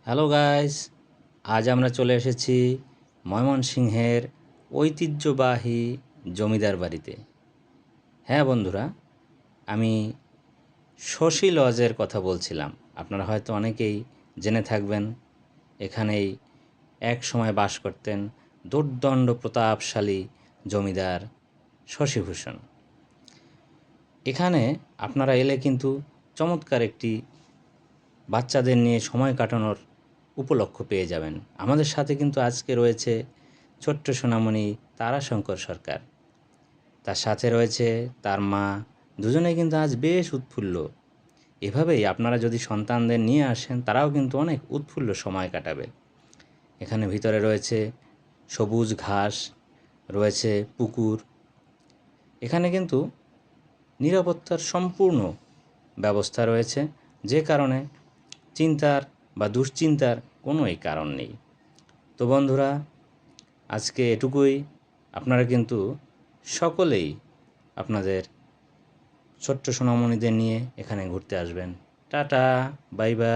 Hello guys, আজ আমরা চলে এসেছি ময়মনসিংহের ঐতিহ্যবাহী জমিদার বাড়িতে। হ্যাঁ বন্ধুরা, আমি শশী লজের কথা বলছিলাম। আপনারা হয়তো অনেকেই জেনে থাকবেন, এখানেই এক সময় বাস করতেন দুর্দণ্ড প্রতাপশালী জমিদার শশীভূষণ। এখানে আপনারা এলে কিন্তু চমৎকার একটি বাচ্চাদের নিয়ে সময় কাটানোর উপলক্ষ পেয়ে যাবেন। আমাদের সাথে কিন্তু আজকে রয়েছে ছোট্ট সোনামণি তারাশঙ্কর সরকার, তার সাথে রয়েছে তার মা। দুজনেই কিন্তু আজ বেশ উৎফুল্ল। এভাবেই আপনারা যদি সন্তানদের নিয়ে আসেন, তারাও কিন্তু অনেক উৎফুল্ল সময় কাটাবে। এখানে ভিতরে রয়েছে সবুজ ঘাস, রয়েছে পুকুর। এখানে কিন্তু নিরাপত্তার সম্পূর্ণ ব্যবস্থা রয়েছে, যে কারণে চিন্তার বা দুশ্চিন্তার কোনোই কারণ নেই। তো বন্ধুরা, আজকে এটুকুই। আপনারা কিন্তু সকলেই আপনাদের ছোট্ট সোনামণিদের নিয়ে এখানে ঘুরতে আসবেন। Tata, bye bye.